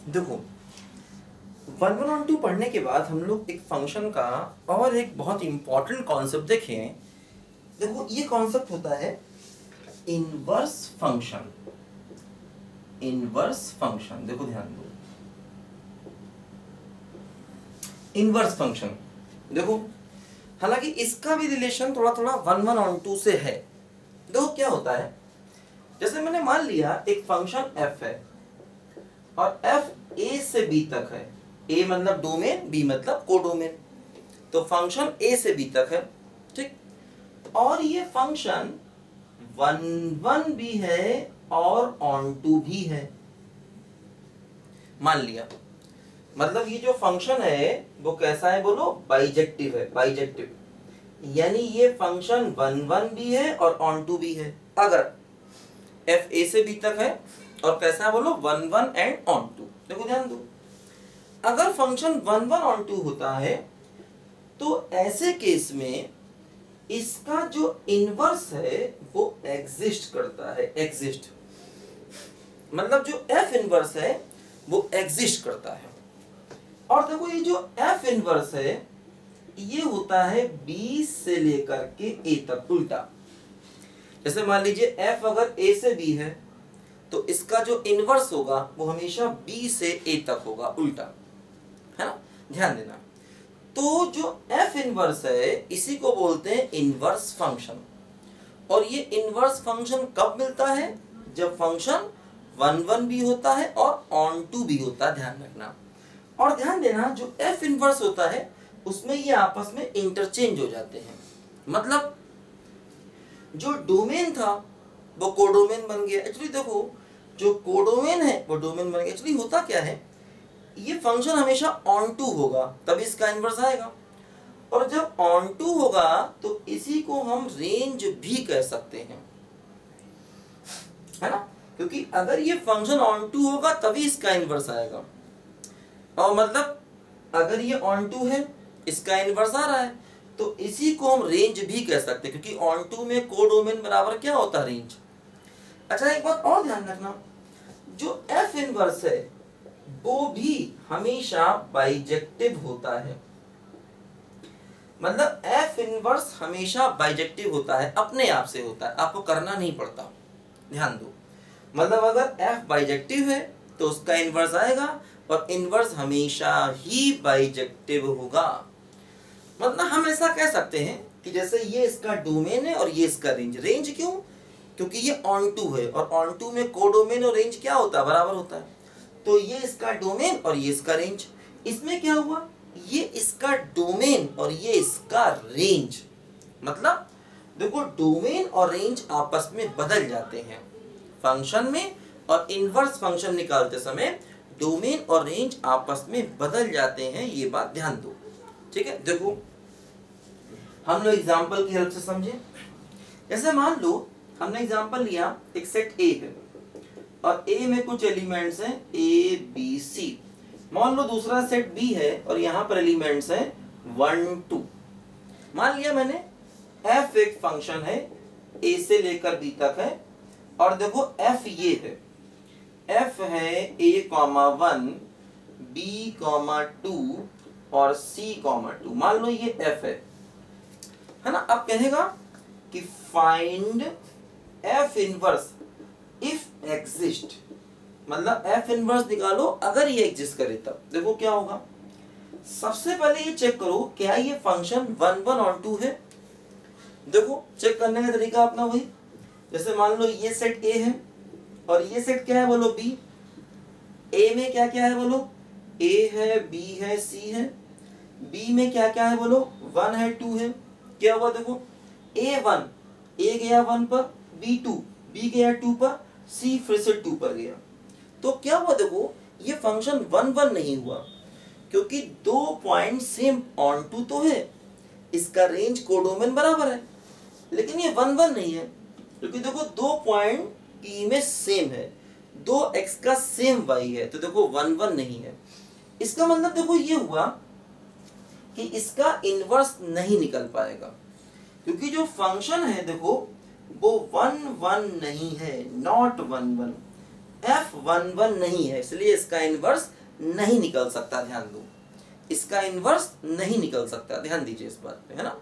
देखो 1 और 2 पढ़ने के बाद हम लोग एक फंक्शन का और एक बहुत इंपॉर्टेंट कॉन्सेप्ट देखें। देखो ये कॉन्सेप्ट होता है इनवर्स फंक्शन। इनवर्स फंक्शन, देखो ध्यान दो, इनवर्स फंक्शन। देखो हालांकि इसका भी रिलेशन थोड़ा थोड़ा 1 और 2 से है। देखो क्या होता है, जैसे मैंने मान लिया एक फंक्शन f है और f a से b तक है। a मतलब डोमेन, b मतलब कोडोमेन। तो फंक्शन a से b तक है, ठीक। और ये फंक्शन 1 भी है और ऑन टू भी है, मान लिया। मतलब ये जो फंक्शन है वो कैसा है बोलो, बाइजेक्टिव है। बाइजेक्टिव यानी ये फंक्शन 1 भी है और ऑन टू भी है अगर f a से b तक है और कैसा है बोलो 1 एंड ऑन टू। देखो ध्यान दो, अगर फंक्शन 1 ऑन टू होता है तो ऐसे केस में इसका जो इनवर्स है वो एग्जिस्ट करता है। एग्जिस्ट मतलब जो f इनवर्स है वो एग्जिस्ट करता है। और देखो ये जो f इनवर्स है ये होता है b से लेकर के a तक, उल्टा। जैसे मान लीजिए f अगर a से b है तो इसका जो इनवर्स होगा वो हमेशा b से a तक होगा, उल्टा, है ना। ध्यान देना, तो जो f इनवर्स है इसी को बोलते हैं इनवर्स फंक्शन। और ये इनवर्स फंक्शन कब मिलता है, जब फंक्शन 1 भी होता है और ऑन टू भी होता है, ध्यान रखना। और ध्यान देना जो f इनवर्स होता है उसमें ये आपस में इंटरचेंज हो जाते हैं। मतलब जो डोमेन था वो कोडोमेन बन गया। एक्चुअली देखो जो कोडोमेन है वो डोमेन बन गया। एक्चुअली होता क्या है, ये फंक्शन हमेशा ऑन टू होगा तभी इसका इनवर्स आएगा, और जब ऑन टू होगा तो इसी को हम रेंज भी कह सकते हैं, है ना। क्योंकि अगर ये फंक्शन ऑन टू होगा तभी इसका इनवर्स आएगा। और मतलब अगर ये ऑन टू है इसका इनवर्स आ रहा है तो इसी को हम रेंज भी कह सकते हैं, क्योंकि ऑन टू में कोडोमेन बराबर क्या होता है, रेंज। अच्छा एक बात और ध्यान रखना, जो f इनवर्स है वो भी हमेशा बाइजेक्टिव होता है। मतलब f इनवर्स हमेशा बाइजेक्टिव होता है, अपने आप से होता है, आपको करना नहीं पड़ता। ध्यान दो, मतलब अगर f बाइजेक्टिव है तो उसका इनवर्स आएगा और इनवर्स हमेशा ही बाइजेक्टिव होगा। मतलब हम ऐसा कह सकते हैं कि जैसे ये इसका डोमेन है और ये इसका रेंज। रेंज क्यों, क्योंकि ये ऑन टू है और ऑन टू में कोडोमेन और रेंज क्या होता है, बराबर होता है। तो ये इसका डोमेन और ये इसका रेंज। इसमें क्या हुआ, ये इसका डोमेन और ये इसका रेंज। मतलब देखो डोमेन और रेंज आपस में बदल जाते हैं फंक्शन में, और इनवर्स फंक्शन निकालते समय डोमेन और रेंज आपस में बदल जाते हैं, ये बात ध्यान दो, ठीक है। देखो हम लोग एग्जांपल की हेल्प से समझे। जैसे मान लो हमने एग्जांपल लिया, एक सेट A है और A में कुछ एलिमेंट्स हैं A B C। मान लो दूसरा सेट B है और यहाँ पर एलिमेंट्स हैं 1 2। मान लिया मैंने f एक फंक्शन है A से लेकर B तक है, और देखो f ये है, f है A,1 B,2 और C,2। मान लो ये f है ना। अब कहेगा कि find f inverse if exist, मतलब f इनवर्स निकालो अगर ये एग्जिस्ट करे तब। देखो क्या होगा, सबसे पहले ये चेक करो क्या ये फंक्शन 1 ऑन टू है। देखो चेक करने का तरीका अपना वही, जैसे मान लो ये सेट A है और ये सेट क्या है बोलो B। A में क्या क्या है बोलो, A है, B है, C है। B में क्या क्या है बोलो, 1 है, 2 है। क्या हुआ देखो, A1 A गया 1 पर, B2 B गया 2 पर, C फिर से 2 पर गया। तो क्या हुआ देखो, ये फंक्शन 1 नहीं हुआ क्योंकि दो पॉइंट सेम ऑन टू तो है, इसका रेंज कोडोमेन बराबर है, लेकिन ये 1 नहीं है क्योंकि देखो दो पॉइंट P में सेम है, दो x का सेम y है, तो देखो 1 नहीं है। इसका मतलब देखो ये हुआ कि इसका इनवर्स नहीं निकल पाएगा, क्योंकि जो फंक्शन है देखो वो 1 नहीं है, नॉट 1। F11 नहीं है, इसलिए इसका इनवर्स नहीं निकल सकता। ध्यान दो, इसका इनवर्स नहीं निकल सकता, ध्यान दीजिए इस बात पे, है ना।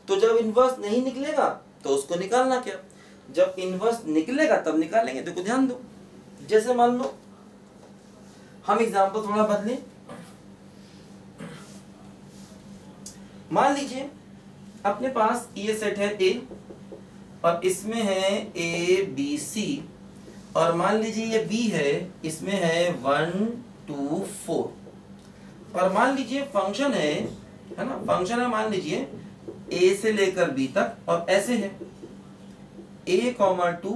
तो जब इनवर्स नहीं निकलेगा तो उसको निकालना क्या, जब इनवर्स निकलेगा तब निकालेंगे। देखो ध्यान दो, जैसे मान लो हम एग्जांपल थोड़ा बदलें, मान लीजिए अपने पास ये सेट है ए और इसमें है ए बी सी, और मान लीजिए ये बी है, इसमें है 1 2 4, और मान लीजिए फंक्शन है ना, फंक्शन है मान लीजिए ए से लेकर बी तक, और ऐसे है a, 2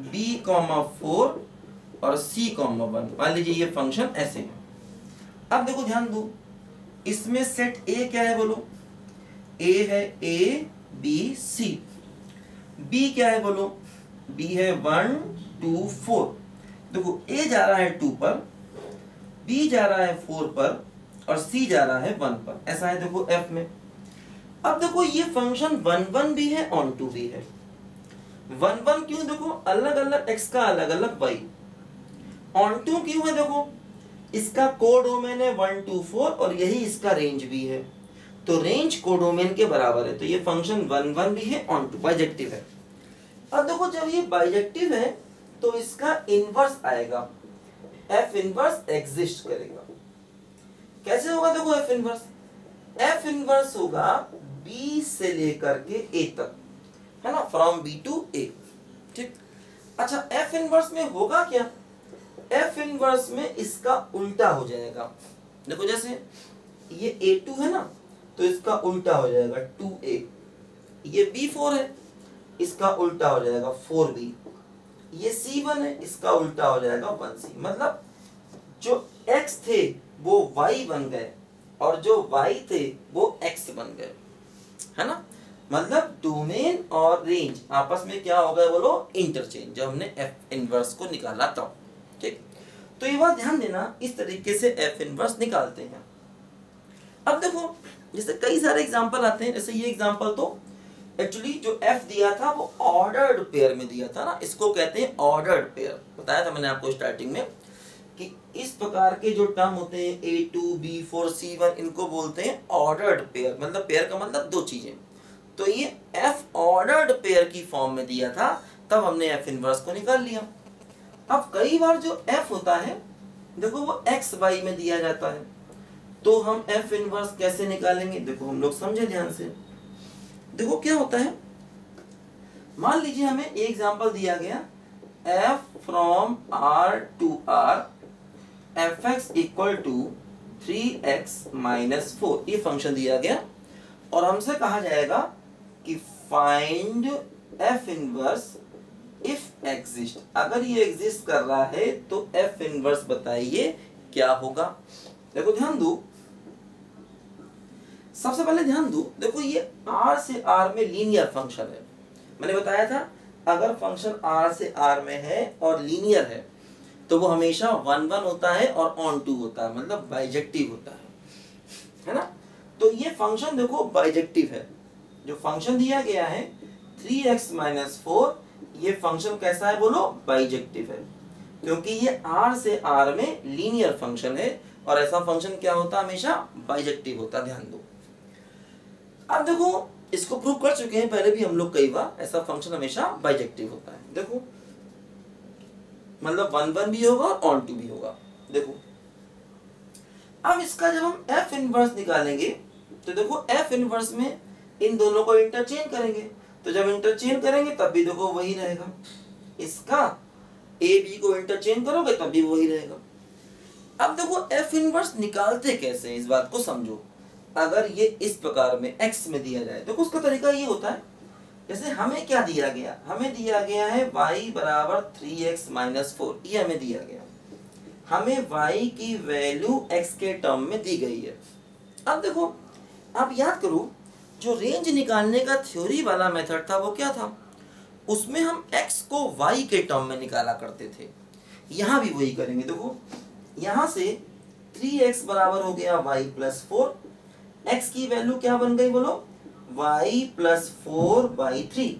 b, 4 और c, 1। मान लीजिए ये फंक्शन ऐसे है। अब देखो ध्यान दो, इसमें सेट a क्या है बोलो, a है a b c, b क्या है बोलो, b है 1 2 4। देखो a जा रहा है 2 पर, b जा रहा है 4 पर, और c जा रहा है 1 पर, ऐसा है देखो f में। अब देखो ये फंक्शन 1 1 भी है, ऑन टू भी है। 1 1 क्यों, देखो अलग अलग x का अलग अलग y। ऑन टू क्यों है, देखो इसका कोडोमेन है 1 2 4 और यही इसका रेंज भी है, तो रेंज कोडोमेन के बराबर है, तो ये फंक्शन 1 1 भी है, ऑन टू बाइजेक्टिव है। अब देखो जब ये बाइजेक्टिव है तो इसका इनवर्स आएगा, f इनवर्स एग्जिस्ट करेगा। कैसे होगा, देखो f इनवर्स होगा b से लेकर के a तक, है ना, फ्रॉम b टू a, ठीक। अच्छा f इनवर्स में होगा क्या, f इनवर्स में इसका उल्टा हो जाएगा। देखो जैसे ये a2 है ना, तो इसका उल्टा हो जाएगा 2a, ये b4 है, इसका उल्टा हो जाएगा 4b, ये c1 है, इसका उल्टा हो जाएगा 1c। मतलब जो x थे वो y बन गए और जो y थे वो x बन गए, है ना। मतलब डोमेन और रेंज आपस में क्या हो गया बोलो, इंटरचेंज, जब हमने f इनवर्स को निकाला तब, ठीक। तो ये बात ध्यान देना, इस तरीके से f इनवर्स निकालते हैं। अब देखो जैसे कई सारे एग्जांपल आते हैं, जैसे ये एग्जांपल तो एक्चुअली जो f दिया था वो ऑर्डर्ड पेयर में दिया था ना, इसको कहते हैं ऑर्डर्ड पेयर। बताया था मैंने आपको स्टार्टिंग में कि इस प्रकार के जो टर्म होते हैं a2 b4 c1, इनको बोलते हैं ऑर्डर्ड पेयर। मतलब पेयर का मतलब दो चीजें, तो ये f ऑर्डर्ड पेयर की फॉर्म में दिया था, तब हमने f इनवर्स को निकाल लिया। अब कई बार जो f होता है देखो वो x y में दिया जाता है, तो हम f इनवर्स कैसे निकालेंगे, देखो हम लोग समझे ध्यान से। देखो क्या होता है, मान लीजिए हमें एक एग्जांपल दिया गया, f from r to r fx equal to 3x minus 4, ये फंक्शन दिया गया, और हमसे कहा जाएगा कि find f inverse if exist. अगर ये एग्जिस्ट कर रहा है तो f इनवर्स बताइए क्या होगा। देखो ध्यान दो, सबसे पहले ध्यान दो, देखो ये r से r में लीनियर फंक्शन है। मैंने बताया था अगर फंक्शन r से r में है और लीनियर है तो वो हमेशा 1 1 होता है और ऑन टू होता है, मतलब बाइजेक्टिव होता है ना। तो ये फंक्शन देखो बाइजेक्टिव है, जो फंक्शन दिया गया है 3x माइनस 4, ये फंक्शन कैसा है बोलो, बाइजेक्टिव है, क्योंकि ये r से r में लीनियर फंक्शन है, और ऐसा फंक्शन क्या होता है, हमेशा बाइजेक्टिव होता है। ध्यान दो, अब देखो इसको प्रूव कर चुके हैं पहले भी हम लोग कई बार, ऐसा फंक्शन हमेशा बाइजेक्टिव होता है। देखो मतलब 1 1 भी होगा और ऑन टू भी होगा। देखो अब इसका जब हम f इनवर्स निकालेंगे तो देखो f इनवर्स में इन दोनों को इंटरचेंज करेंगे, तो जब इंटरचेंज करेंगे तब भी देखो वही रहेगा, इसका a b को इंटरचेंज करोगे तब भी वही रहेगा। अब देखो f इनवर्स निकालते कैसे, इस बात को समझो। अगर ये इस प्रकार में x में दिया जाए, देखो उसका तरीका ये होता है, जैसे हमें क्या दिया गया, हमें दिया गया है y बराबर 3x माइनस 4, ये हमें दिया गया, हमें y की वैल्यू x के टर्म में दी गई है। अब देखो आप याद करो, जो रेंज निकालने का थ्योरी वाला मेथड था वो क्या था, उसमें हम x को y के टर्म में निकाला करते थे, यहाँ भी वही करेंगे। देखो यहाँ से 3x बराबर हो गया y प्लस 4, x की वैल्यू क्या बन गई बोलो, y प्लस 4 बाई 3।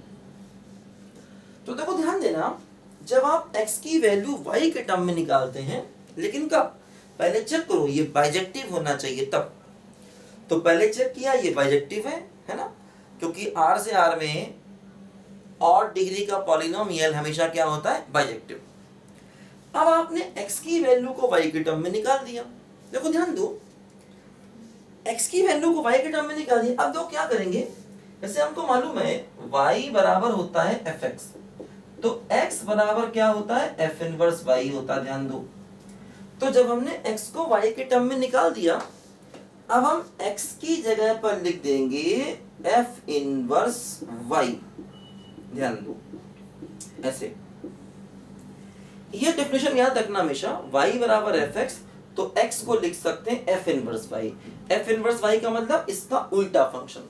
तो देखो ध्यान देना, जब आप x की वैल्यू y के टर्म में निकालते हैं, लेकिन कब? पहले चेक करो ये बाइजेक्टिव होना चाहिए तब। तो पहले चेक किया ये बाइजेक्टिव है ना, क्योंकि r से r में और डिग्री का पॉलिनोमियल हमेशा क्या होता है? बाइजेक्टिव। अब आपने x की वैल्यू को y के टर्म में निकाल दिया। देखो ध्यान दो, x की वैल्यू को y के टर्म में निकाल दिया। अब दो क्या करेंगे, जैसे हमको मालूम है y बराबर होता है fx, तो x बराबर क्या होता है? f इनवर्स y होता है। ध्यान दो, तो जब हमने x को y के टर्म में निकाल दिया, अब हम x की जगह पर लिख देंगे f इनवर्स y। ध्यान दो ऐसे, ये डेफिनेशन याद रखना हमेशा, y बराबर fx, तो x को लिख सकते हैं f inverse y। f inverse y का मतलब इसका उल्टा फंक्शन।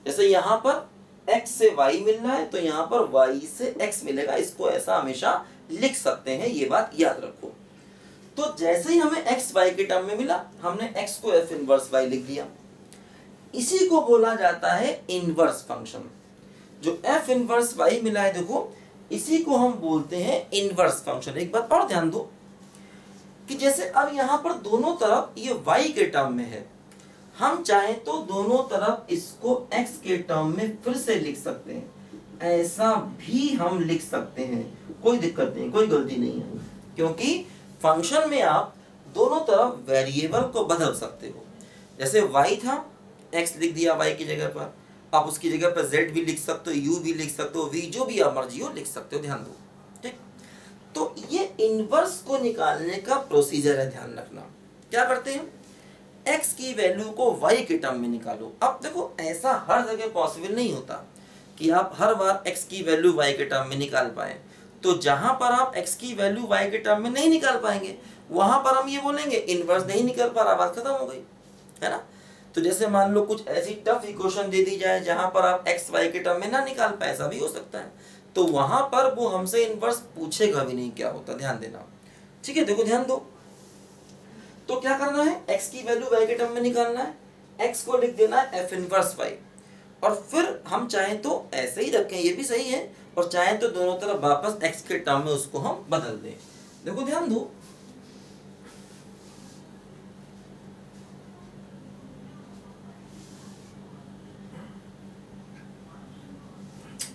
जैसे यहाँ पर x से y मिल रहा है, तो यहाँ पर y से x मिलेगा, इसको ऐसा हमेशा लिख सकते हैं, ये बात याद रखो। तो जैसे ही हमें x y के टर्म में मिला, हमने x को f इनवर्स y लिख दिया। इसी को बोला जाता है इनवर्स फंक्शन। जो f इनवर्स y मिला है, देखो इसी को हम बोलते हैं इनवर्स फंक्शन। एक बात और ध्यान दो कि जैसे अब यहाँ पर दोनों तरफ ये y के टर्म में है, हम चाहें तो दोनों तरफ इसको x के टर्म में फिर से लिख सकते हैं, ऐसा भी हम लिख सकते हैं, कोई दिक्कत नहीं, कोई गलती नहीं है, क्योंकि फंक्शन में आप दोनों तरफ वेरिएबल को बदल सकते हो। जैसे y था, x लिख दिया y की जगह पर, आप उसकी जगह पर z भी लिख सकते हो, u भी लिख सकते हो, v जो भी आप मर्जी हो लिख सकते हो। ध्यान दो, ठीक। तो ये इनवर्स को निकालने का प्रोसीजर है, ध्यान रखना। क्या करते हैं, x की वैल्यू को y के टर्म में निकालो। अब देखो ऐसा हर जगह पॉसिबल नहीं होता कि आप हर बार x की वैल्यू y के टर्म में निकाल पाए। तो जहां पर आप x की वैल्यू y के टर्म में नहीं निकाल पाएंगे, वहां पर हम ये बोलेंगे इनवर्स नहीं निकल पा रहा, बात खत्म हो गई, है ना। तो जैसे मान लो कुछ ऐसी टफ इक्वेशन दे दी जाए जहां पर आप x y के टर्म में ना निकाल पाए, ऐसा भी हो सकता है, तो वहां पर वो हमसे इनवर्स पूछेगा भी नहीं क्या होता, ध्यान देना, ठीक है। देखो ध्यान दो, तो क्या करना है, x की वैल्यू y के टर्म में निकालना है, x को लिख देना है f इनवर्स y, और फिर हम चाहें तो ऐसे ही रखें, ये भी सही है, और चाहें तो दोनों तरफ वापस x के टर्म में उसको हम बदल दें। देखो ध्यान दो,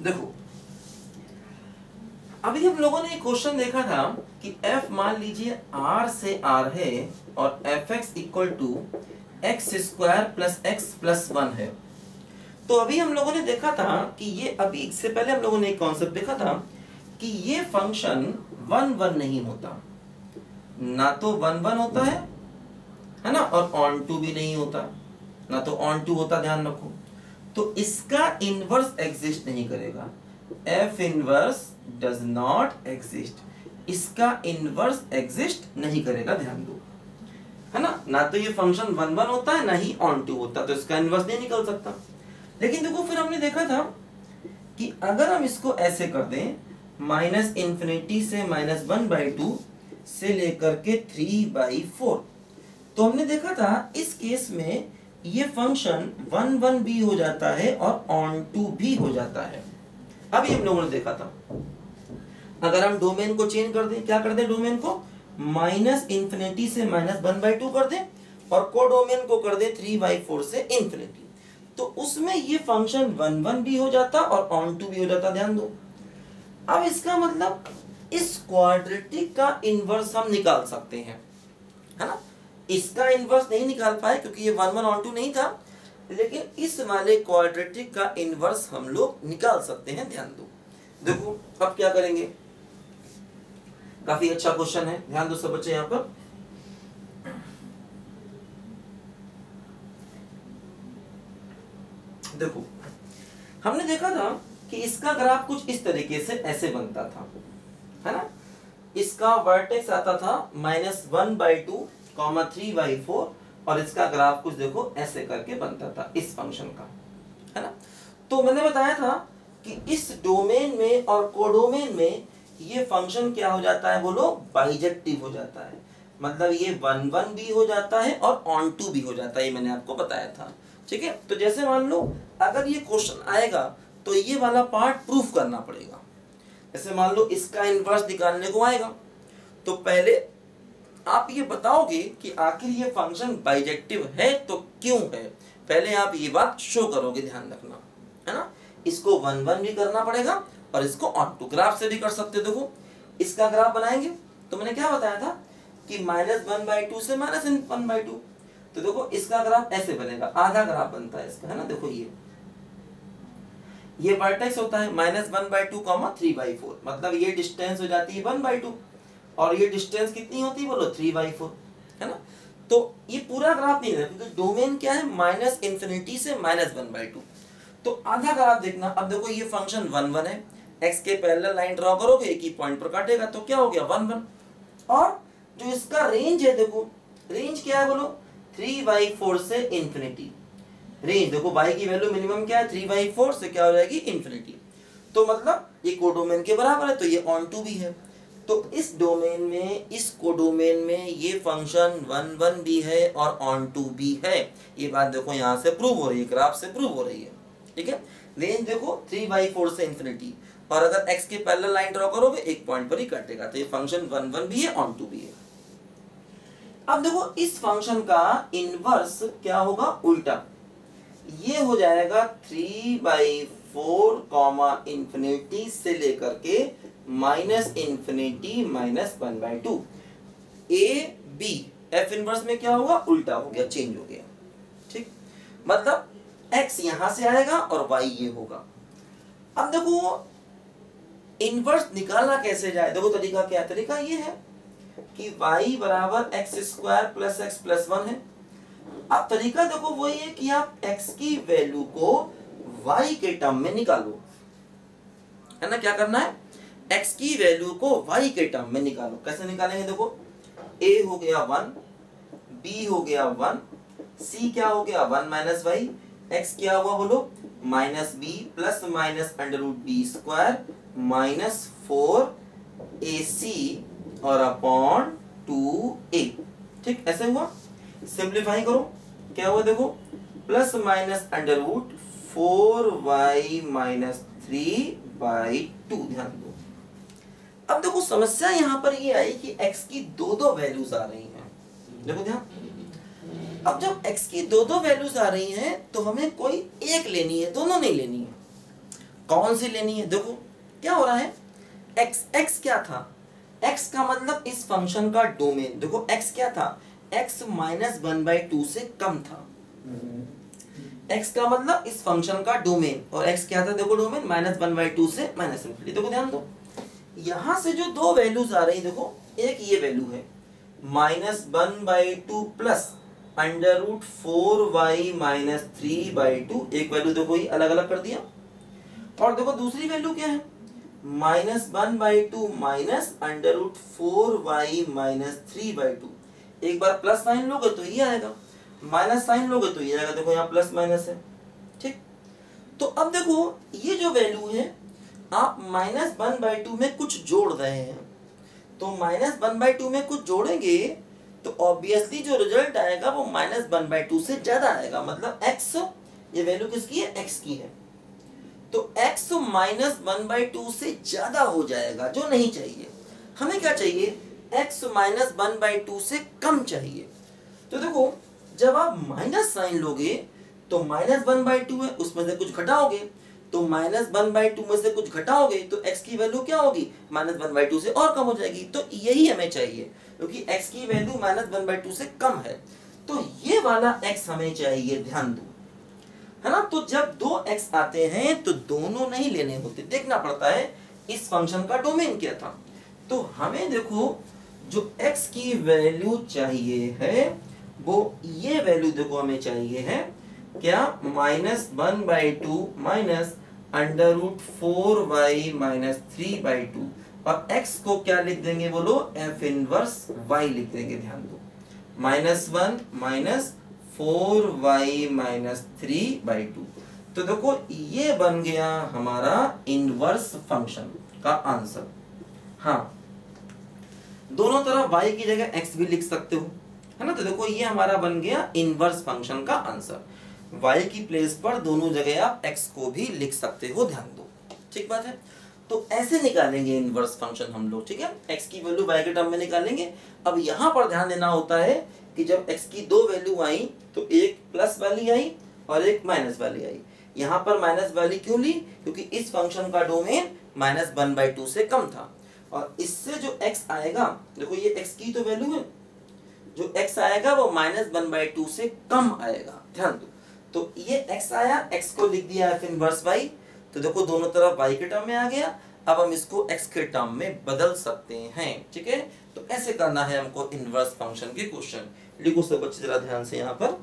देखो अभी हम लोगों ने एक क्वेश्चन देखा था कि f मान लीजिए r से r है और fx equal to x square plus x plus 1 है। तो अभी हम लोगों ने देखा था कि ये, अभी इससे पहले हम लोगों ने एक कॉन्सेप्ट देखा था कि ये फंक्शन 1 1 नहीं होता, ना तो 1 1 होता है ना, और ऑन टू भी नहीं होता, ना तो ऑन टू होता, ध्यान रखो। तो इसका इनवर्स एग्जिस्ट नहीं करेगा, f inverse does not exist, इसका इनवर्स एग्जिस्ट नहीं करेगा, ध्यान दो, है ना। ना तो ये फंक्शन 1 1 होता है, ना ही ऑन टू होता, तो इसका इनवर्स नहीं निकल सकता। लेकिन देखो फिर हमने देखा था कि अगर हम इसको ऐसे कर दें, माइनस इन्फिनिटी से -1/2 से लेकर के 3/4, तो हमने देखा था इस केस में ये फंक्शन 1 1 भी हो जाता है और ऑन टू भी हो जाता है। अभी हम लोगों ने देखा था अगर हम डोमेन को चेंज कर दें, क्या कर दें, डोमेन को माइनस इन्फिनिटी से -1/2 कर दें और कोडोमेन को कर दें 3/4 से इन्फिनिटी, तो उसमें ये फंक्शन 1 1 भी हो जाता और ऑन टू भी हो जाता, ध्यान दो। अब इसका मतलब इस क्वाड्रेटिक का इनवर्स हम निकाल सकते हैं, है ना। इसका इनवर्स नहीं निकाल पाए क्योंकि ये 1 1 ऑन टू नहीं था, लेकिन इस वाले क्वाड्रेटिक का इनवर्स हम लोग निकाल सकते हैं, ध्यान दो। देखो अब क्या करेंगे, काफी अच्छा क्वेश्चन है, ध्यान दो सब बच्चे यहाँ पर। देखो हमने देखा था कि इसका ग्राफ कुछ इस तरीके से ऐसे बनता था, है ना। इसका वर्टेक्स आता था -1/2, 3/4, और इसका ग्राफ कुछ देखो ऐसे करके बनता था इस फंक्शन का, है ना। तो मैंने बताया था कि इस डोमेन में और कोडोमेन में ये फंक्शन क्या हो जाता है, बोलो, बाइजेक्टिव हो जाता है, मतलब ये 1 1 भी हो जाता है और ऑन टू भी हो जाता है, ये मैंने आपको बताया था, ठीक है। तो जैसे मान लो अगर ये क्वेश्चन आएगा तो ये वाला पार्ट प्रूफ करना पड़ेगा। ऐसे मान लो इसका इनवर्स निकालने को आएगा, तो पहले आप ये बताओगे कि आखिर ये फंक्शन बाइजेक्टिव है तो क्यों है, पहले आप ये बात शो करोगे, ध्यान रखना है ना। इसको 1 1 भी करना पड़ेगा और इसको ऑन टू ग्राफ से भी कर सकते हो। देखो इसका ग्राफ बनाएंगे तो मैंने क्या बताया था कि -1/2 से -1/2, तो देखो इसका ग्राफ ऐसे बनेगा, आधा ग्राफ बनता है इसका, है ना। देखो ये वर्टेक्स होता है -1/2, 3/4, मतलब ये डिस्टेंस हो जाती है 1/2 और ये डिस्टेंस कितनी होती है बोलो 3/4, है ना। तो ये पूरा ग्राफ नहीं है क्योंकि डोमेन क्या है -∞ से -1/2, तो आधा ग्राफ देखना। अब देखो ये फंक्शन 1 1 है, x के पैरेलल लाइन ड्रॉ करोगे, एक ही पॉइंट पर काटेगा, तो क्या हो गया 1 1। और जो इसका रेंज है, देखो रेंज क्या है बोलो 3/4 से इन्फिनिटी। रेंज देखो y की वैल्यू मिनिमम क्या है 3/4 से क्या हो जाएगी इन्फिनिटी, तो मतलब ये कोडोमेन के बराबर है, तो ये ऑन टू भी है। तो इस डोमेन में, इस कोडोमेन में ये फंक्शन 1 1 भी है और ऑन टू भी है। ये बात देखो यहाँ से प्रूव हो रही है, ग्राफ से प्रूव हो रही है, ठीक है। रेंज देखो 3/4 से इन्फिनिटी, और अगर x के पैरेलल लाइन ड्रॉ करोगे एक पॉइंट पर ही काटेगा, तो ये फंक्शन 1 1 भी है, ऑन टू भी है। अब देखो इस फंक्शन का इनवर्स क्या होगा, उल्टा, ये हो जाएगा 3/4 इन्फिनिटी से लेकर के -∞ -1/2। ए बी एफ इनवर्स में क्या होगा, उल्टा हो गया, चेंज हो गया, ठीक। मतलब x यहां से आएगा और y ये होगा। अब देखो इनवर्स निकालना कैसे जाए, देखो तरीका क्या है, तरीका ये है कि y बराबर x² + x + 1 है। अब तरीका देखो वही है कि आप x की वैल्यू को y के टर्म में निकालो, है ना। क्या करना है, x की वैल्यू को y के टर्म में निकालो। कैसे निकालेंगे, देखो a हो गया 1, b हो गया 1, c क्या हो गया 1 - y, x क्या हुआ बोलो -b + -√b² -4ac और अपॉन 2a, ठीक। ऐसे हुआ, सिंप्लीफाई करो, क्या हुआ देखो +-√4y - 3/2, ध्यान दो। अब देखो समस्या यहाँ पर ये आई कि x की दो वैल्यूज आ रही हैं, देखो ध्यान। अब जब x की दो वैल्यूज आ रही हैं तो हमें कोई एक लेनी है, दोनों नहीं लेनी है। कौन सी लेनी है, देखो क्या हो रहा है, x क्या था, x का मतलब इस फंक्शन का डोमेन, देखो x क्या था, x -1/2 से कम था। x का मतलब इस फंक्शन का डोमेन, और x क्या था, देखो डोमेन -1/2 से -∞। देखो ध्यान दो, यहां से जो दो वैल्यूज आ रही, देखो एक ये वैल्यू है -1/2 प्लस √4y - 3/2, एक वैल्यू देखो ये अलग अलग कर दिया। और देखो दूसरी वैल्यू क्या है, -1/2 माइनस √4y - 3/2। एक बार प्लस साइन लोगे तो ये आएगा, माइनस साइन लोगे तो ये आएगा, देखो यहाँ प्लस माइनस है, ठीक। तो अब देखो ये जो वैल्यू है, आप -1/2 में कुछ जोड़ रहे हैं, तो -1/2 में कुछ जोड़ेंगे तो ऑब्वियसली जो रिजल्ट आएगा वो -1/2 से ज्यादा आएगा, मतलब x, ये वैल्यू किसकी है, x की है, तो x -1/2 से ज्यादा हो जाएगा, जो नहीं चाहिए। हमें क्या चाहिए, x -1/2 से कम चाहिए। तो देखो जब आप माइनस साइन लोगे तो -1/2 है, उसमें से कुछ घटाओगे, तो -1/2 में से कुछ घटाओगे तो x की वैल्यू क्या होगी, -1/2 से और कम हो जाएगी। तो यही हमें चाहिए, क्योंकि x की वैल्यू -1/2 से कम है, तो ये वाला x हमें चाहिए, ध्यान दो, है ना। तो जब दो x आते हैं तो दोनों नहीं लेने होते, देखना पड़ता है इस फंक्शन का डोमेन क्या था। तो हमें देखो जो x की वैल्यू चाहिए है वो ये वैल्यू देखो हमें चाहिए है क्या, -1/2 माइनस √4y - 3/2, और x को क्या लिख देंगे बोलो, f इनवर्स y लिख देंगे, ध्यान दो, -1 माइनस 4y - 3/2। तो देखो ये बन गया हमारा इनवर्स फंक्शन का आंसर। हाँ, दोनों तरफ y की जगह x भी लिख सकते हो, है ना। तो देखो ये हमारा बन गया इनवर्स फंक्शन का आंसर, y की प्लेस पर दोनों जगह आप x को भी लिख सकते हो, ध्यान दो, ठीक बात है। तो ऐसे निकालेंगे इनवर्स फंक्शन हम लोग, ठीक है। x की वैल्यू y के टर्म में निकालेंगे। अब यहाँ पर ध्यान देना होता है कि जब x की दो वैल्यू आई तो एक प्लस वाली आई और एक माइनस वाली आई। यहाँ पर माइनस वाली क्यों ली? क्योंकि इस फंक्शन का डोमेन -1/2 से कम था, और इससे जो x आएगा, देखो ये x की तो वैल्यू है, जो x आएगा वो -1/2 से कम आएगा, ध्यान दो। तो ये x आया, x को लिख दिया f इनवर्स y, तो देखो दोनों तरफ y के टर्म में आ गया। अब हम इसको x के टर्म में बदल सकते हैं, ठीक है। तो ऐसे करना है हमको इनवर्स फंक्शन के क्वेश्चन। लिखो सब बच्चे जरा ध्यान से यहाँ पर।